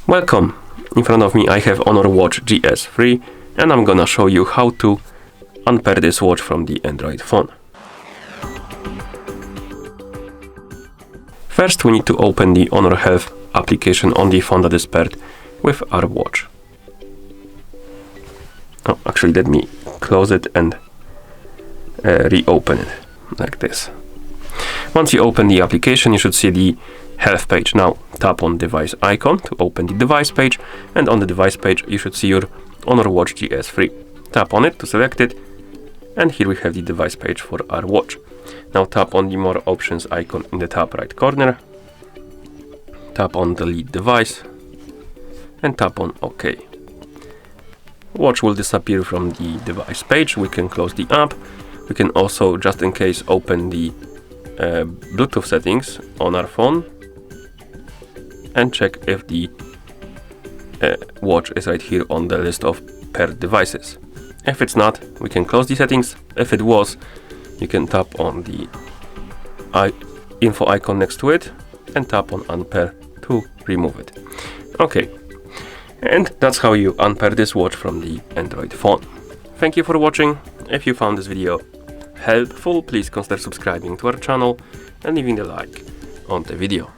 Welcome! In front of me I have Honor Watch GS3 and I'm gonna show you how to unpair this watch from the Android phone. First we need to open the Honor Health application on the phone that is paired with our watch. Oh, actually let me close it and reopen it like this. Once you open the application, you should see the health page. Now tap on device icon to open the device page, and on the device page you should see your Honor Watch GS3. Tap on it to select it, and here we have the device page for our watch. Now tap on the more options icon in the top right corner, tap on delete device and tap on OK. Watch will disappear from the device page. We can close the app. We can also, just in case, open the Bluetooth settings on our phone and check if the watch is right here on the list of paired devices. If it's not, we can close the settings. If it was, you can tap on the info icon next to it and tap on Unpair to remove it. Okay, and that's how you unpair this watch from the Android phone. Thank you for watching. If you found this video helpful, please consider subscribing to our channel and leaving a like on the video.